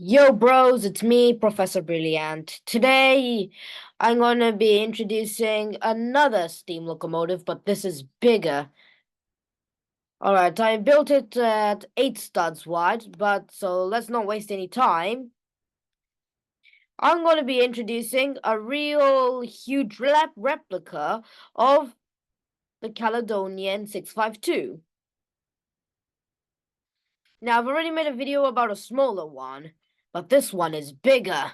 Yo, bros, it's me, Professor Brilly Ant. Today, I'm going to be introducing another steam locomotive, but this is bigger. Alright, I built it at 8 studs wide, but so let's not waste any time. I'm going to be introducing a real huge replica of the Caledonian 652. Now, I've already made a video about a smaller one, but this one is bigger.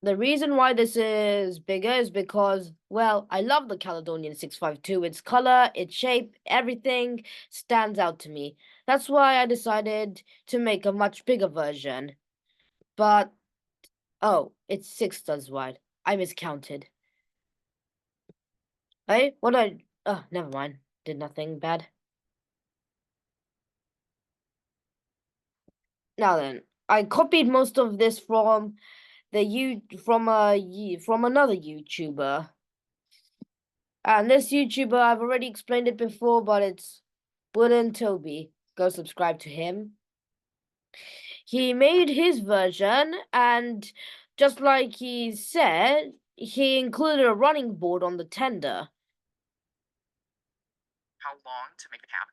The reason why this is bigger is because, well, I love the Caledonian 652. Its color, its shape, everything stands out to me. That's why I decided to make a much bigger version. But, oh, it's 6 studs wide. I miscounted. Hey, what oh, never mind. Did nothing bad. Now then, I copied most of this from from another YouTuber. And this YouTuber, I've already explained it before, but it's Wooden Toby. Go subscribe to him. He made his version, and just like he said, he included a running board on the tender. How long to make a cab,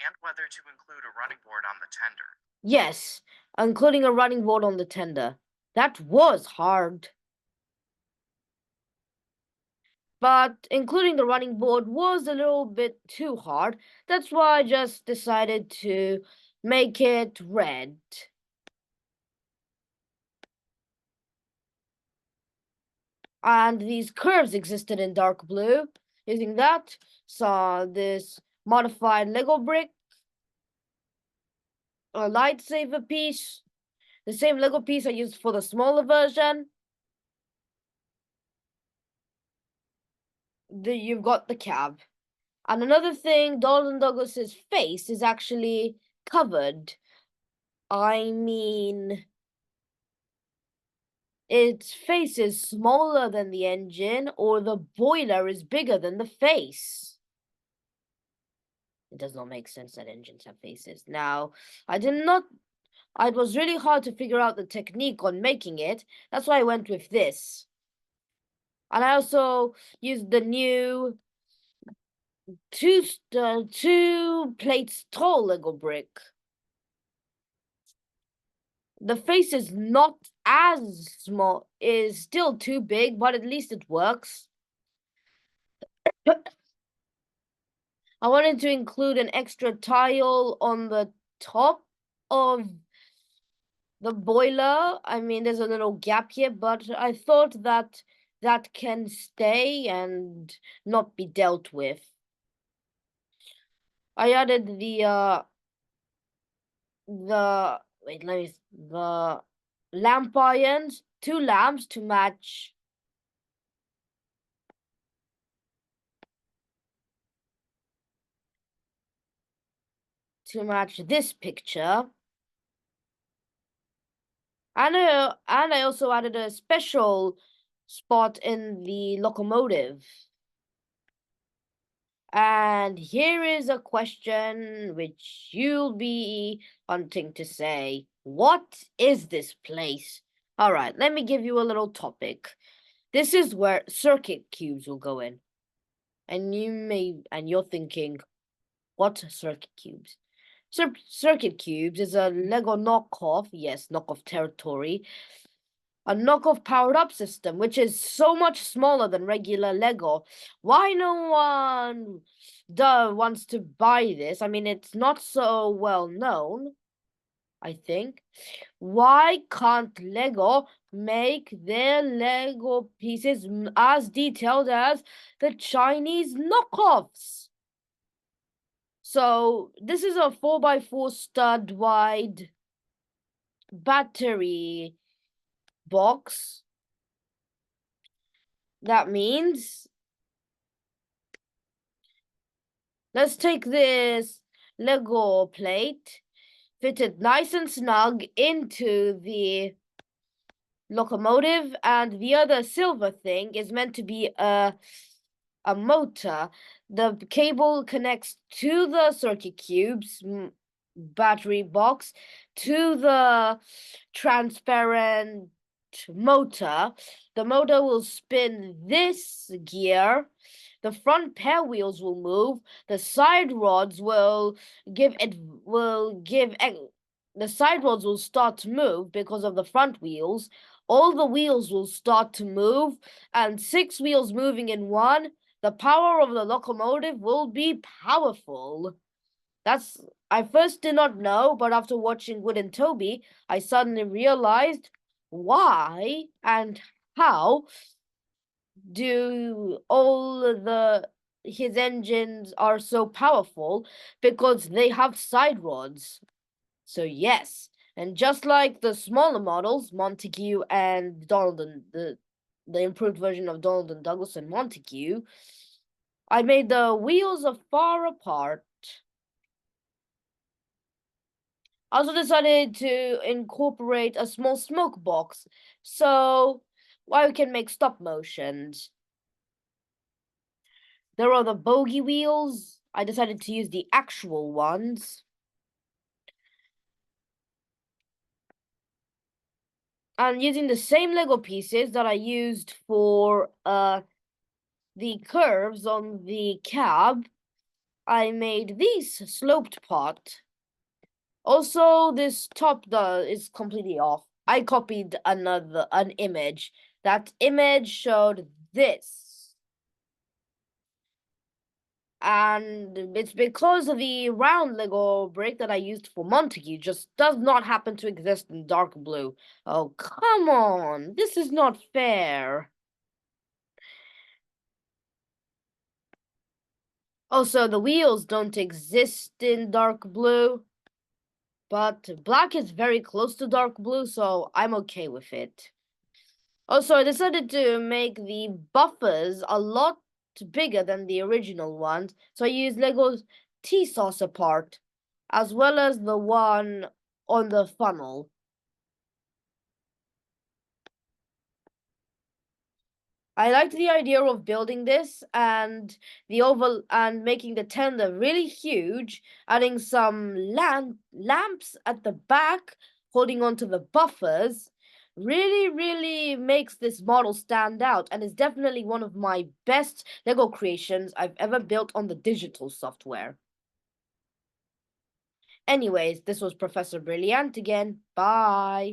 and whether to include a running board on the tender. Yes, including a running board on the tender. That was hard. But including the running board was a little bit too hard. That's why I just decided to make it red. And these curves existed in dark blue. Using that, saw this modified Lego brick, a lightsaber piece, the same Lego piece I used for the smaller version. You've got the cab. And another thing, Dalton Douglas's face is actually covered. I mean, its face is smaller than the engine, or the boiler is bigger than the face. It does not make sense that engines have faces. Now, it was really hard to figure out the technique on making it. That's why I went with this. And I also used the new two plates tall Lego brick. The face is not as small, is still too big, but at least it works. I wanted to include an extra tile on the top of the boiler. I mean, there's a little gap here, but I thought that can stay and not be dealt with. I added the lamp irons, 2 lamps to match this picture. And I also added a special spot in the locomotive. And here is a question which you'll be wanting to say. What is this place? All right, let me give you a little topic. This is where circuit cubes will go in. And you're thinking, what circuit cubes? Circuit cubes is a Lego knockoff, yes, knockoff territory, a knockoff powered up system, which is so much smaller than regular Lego. Why no one wants to buy this? I mean, it's not so well known, I think. Why can't Lego make their Lego pieces as detailed as the Chinese knockoffs? So this is a 4x4 stud wide battery box. That means let's take this Lego plate, fit it nice and snug into the locomotive, and the other silver thing is meant to be a motor. The cable connects to the circuit cube's battery box to the transparent motor. The motor will spin this gear. The front pair wheels will move. The side rods will give it will give the side rods will start to move because of the front wheels. All the wheels will start to move, and 6 wheels moving in one. The power of the locomotive will be powerful. I first did not know, but after watching Wood and Toby, I suddenly realized why and how do all the his engines are so powerful, because they have side rods. So yes, and just like the smaller models, Montague and Donald and the improved version of Donald and Douglas and Montague, I made the wheels far apart. I also decided to incorporate a small smoke box, so we can make stop motions. There are the bogey wheels. I decided to use the actual ones. And using the same Lego pieces that I used for the curves on the cab, I made this sloped part. Also, this top is completely off. I copied an image. That image showed this. And it's because of the round Lego brick that I used for Montague just does not happen to exist in dark blue. Oh, come on. This is not fair. Also, the wheels don't exist in dark blue, but black is very close to dark blue, so I'm okay with it. Also, I decided to make the buffers a lot bigger than the original ones, so I used Lego's tea saucer part, as well as the one on the funnel. I liked the idea of building this and the oval and making the tender really huge, adding some lamps at the back, holding onto the buffers. Really makes this model stand out, and is definitely one of my best Lego creations I've ever built on the digital software. Anyways, this was Professor Brilly Ant again. Bye.